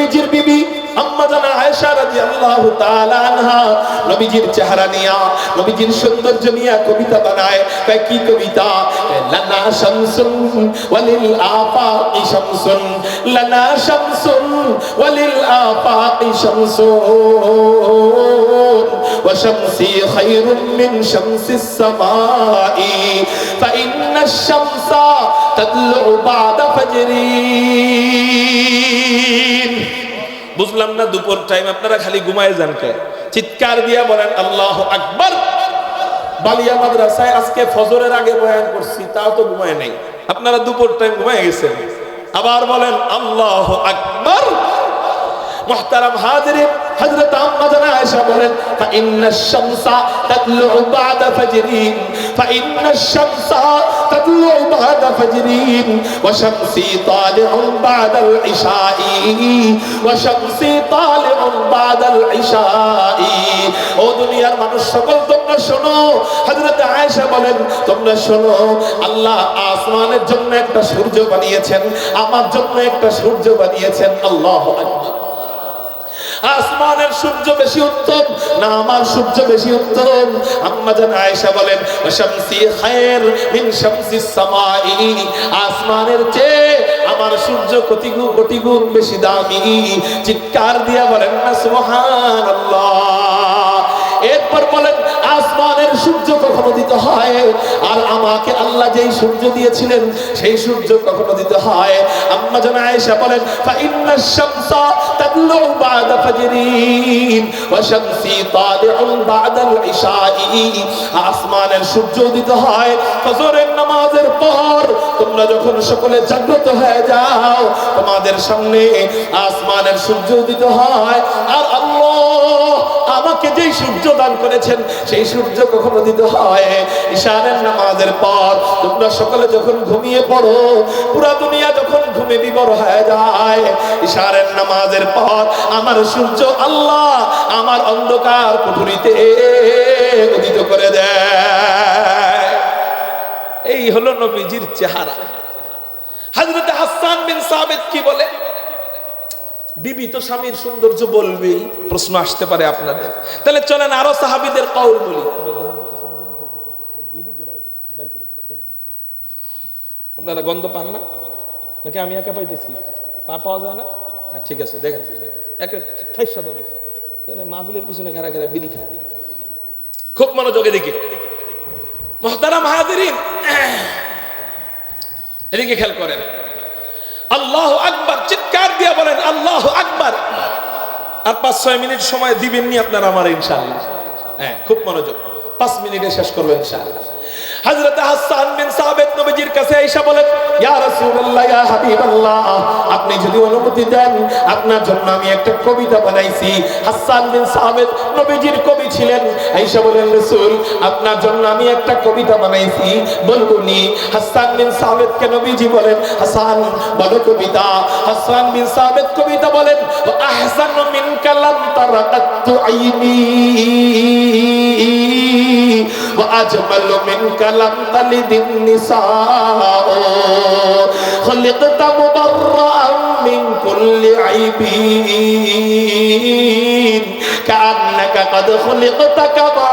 নবীজির বিবি আম্মা জানা আয়েশা রাদিয়াল্লাহু তাআলা আনহা নবীজির চেহারা নিয়া, নবীজির সৌন্দর্য নিয়া কবিতা বানায়। কি কবিতা? লানা শামসুন ওয়ালিল আফাকি শামসুন, লানা শামসুন ওয়ালিল আফাকি শামসুন ওয়া শামসি খায়রুম মিন শামসিস সামাই ফাইন্নাশ শামসা তাতলু বা'দা ফাজরিন। বুঝলাম না, দুপুর টাইম আপনারা খালি ঘুমায় যান কে? চিৎকার দিয়া বলেন আল্লাহু আকবার। বালিয়া মাদ্রাসায় আজকে ফজরের আগে বয়ান করছি, তাও তো ঘুমায় নাই। আপনারা দুপুর টাইম ঘুমায় গেছেন। আবার বলেন আল্লাহু আকবার। মুহতারাম হাজিরিন, হযরত আম্মা জানা আয়েশা বলেন ফাইন্নাশ শামসা তাতলু বা'দা ফাজরিন, ফাইন্নাশ শামসা তাতলু বা'দা ফাজরিন ওয়া শামসি তালিউন বা'দাল ইশাই, ওয়া শামসি তালিউন বা'দাল ইশাই। ও দুনিয়ার মানুষ সকল তোমরা শোনো, হযরত আয়েশা বলেন তোমরা শোনো, আল্লাহ আসমানের জন্য একটা সূর্য বানিয়েছেন, আমার জন্য একটা সূর্য বানিয়েছেন। আল্লাহু আকবার। আসমানের সূর্য বেশি উত্তম না আমার সূর্য বেশি উত্তম? আম্মা জান আয়েশা বলেন শামসি খায়র মিন শামসিস সামাই, আসমানের চেয়ে আমার সূর্য কোটি গুণ বেশি দামি। চিৎকার দিয়া বলেন না সুবহানাল্লাহ। এরপর বলেন আসমানের সূর্য কখনো দিতে হয়, আর আমাকে আল্লাহ যেই সূর্য দিয়েছিলেন সেই সূর্য কখনো দিতে হয়। আম্মা জান আয়েশা বলেন ফাইন্নাশ শামসা তাতলু বা'দা ফাজরিন ওয়া শামসি তালিউন বা'দাল ইশাই। আসমানের সূর্য দিতে হয় ফজরের নামাজের পর। তোমরা যখন সকলে জাগ্রত হয়ে যাও, তোমাদের সামনে আসমানের সূর্য দিতে হয়। আর আল্লাহ আমাকে যেই সূর্য দান করেছেন সেই সূর্য কখনো দিতে হয় ইশারের নামাজের পর। তোমরা সকলে যখন ঘুমিয়ে পড়ো, পুরা দুনিয়া যখন ঘুমে বিভোর হয়ে যায়, ইশারের নামাজের পর আমার সূর্য আল্লাহ আমার অন্ধকার কুঠুরিতে উদিত করে দেয়। এই হলো নবীজির চেহারা। হযরত হাসান বিন সাবিত কি বলে? বিবি তো স্বামীর সৌন্দর্য বলবেই, প্রশ্ন আসতে পারে আপনাদের। তাহলে চলেন আরো সাহাবীদের কওল বলি। আপনারা গন্ধ পান না নাকি আমি একা পাইতেছি? পাওয়া যায় না? ঠিক আছে, দেখেন একটা ঠাইসা ধরে মাহফিলের পিছনে ঘেরা ঘেরা বিড়ি খায়। খুব মনোযোগে দেখি মুহতারাম হাজিরিন, এদিকে খেয়াল করেন। আল্লাহু আকবার, চিৎকার দিয়ে বলেন আল্লাহু আকবার। আর 5-6 মিনিট সময় দিবেন নি আপনারা আমার ইনশাআল্লাহ। হ্যাঁ, খুব মনোযোগ, 5 মিনিটে শেষ করবেন ইনশাআল্লাহ। হযরত হাসান বিন সাবিত নবীজির কাছে আয়েশা বলেন ইয়া রাসূলুল্লাহ, ইয়া হাবিবাল্লাহ, আপনি যদি অনুমতি দেন আপনার জন্য আমি একটা কবিতা বানাইছি। হাসান বিন সাবিত নবীজির কবি ছিলেন। আয়েশা বলেন রাসূল, আপনার জন্য আমি একটা কবিতা বানাইছি, বলবুনি? হাসান বিন সাবিতকে নবীজি বলেন হাসান বলো কবিতা। হাসান বিন সাবিত কবিতা বলেন আহসানু মিনকা লাম তারাকাতু আইনি ওয়া আজমালু মিনকা লাম তালিদিন নিসাউ খলিকতা মুবাররাআন মিন কুল্লি আইবিন কান্নাকা কদ খলিকতা কামা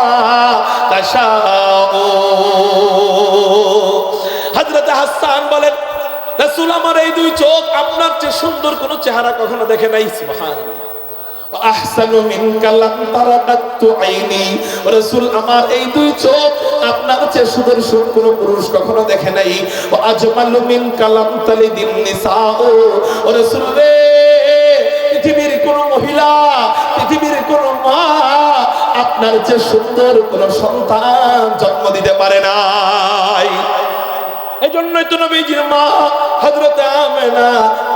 তাশাউ। হযরত হাসান বলেন রাসূল, আমার এই দুই চোখ আপনার চেয়ে সুন্দর কোন চেহারা কখনো দেখে নাই। সুবহানাল্লাহ। আহসানু মিনকা লাম তারাকাতু আইনি, রাসূল আমার এই দুই চোখ আপনার চেয়ে সুদর্শন কোন পুরুষ কখনো দেখে নাই। ওয়া আজমালু মিনকা লাম তালিদিন নিসাউ, রাসূল রে, পৃথিবীর কোন মহিলা, পৃথিবীর কোন মা আপনার চেয়ে সুন্দর কোন সন্তান জন্ম দিতে পারে নাই। এই জন্যই তো নবীজির মা হযরত আমেনা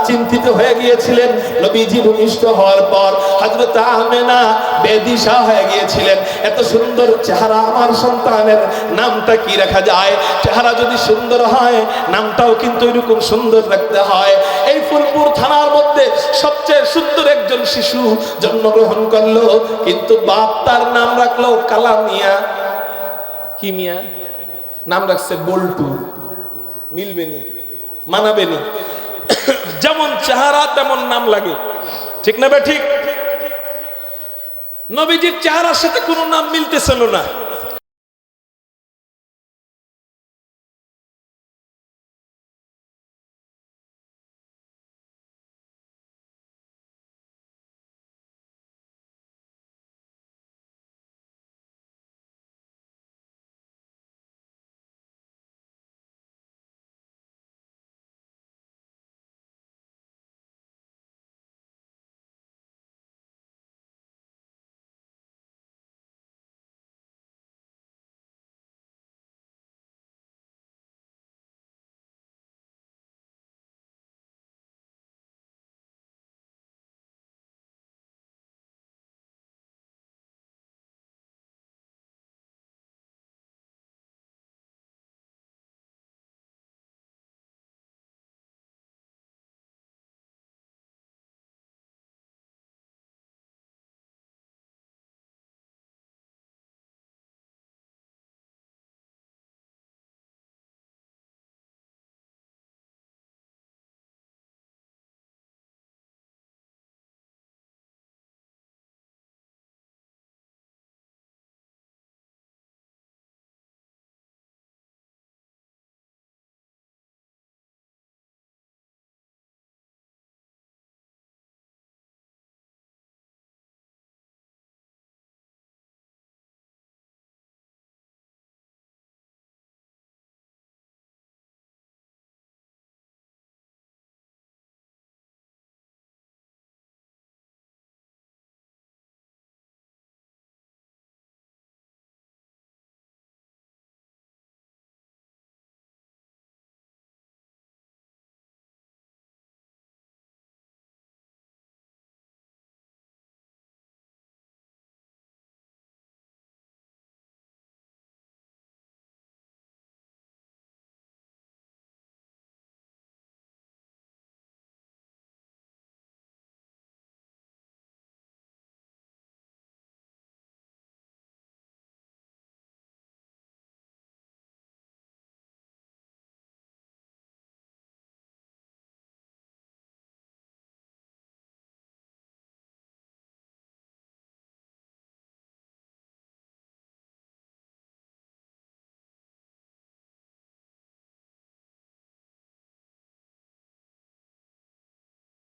চিন্তিত হয়ে গিয়েছিলেন। নবীজি ভূমিষ্ঠ হওয়ার পর হযরত আমেনা বেদিশা হয়ে গিয়েছিলেন। এত সুন্দর চেহারা আমার সন্তানের, নামটা কি রাখা যায়? চেহারা যদি সুন্দর হয় নামটাও কিন্তু এরকম সুন্দর রাখতে হয়। এই ফুলপুর থানার মধ্যে সবচেয়ে সুন্দর একজন শিশু জন্মগ্রহণ করলো, কিন্তু বাপ তার নাম রাখলো কালা মিয়া। কি মিয়া? নাম রাখছে বল্টু। মিলবেনি, মানাবেনি। যেমন চেহারা তেমন নাম লাগে। ঠিক না ভাই? ঠিক। নবীজির চেহারার সাথে কোনো নাম মিলতেছিল না।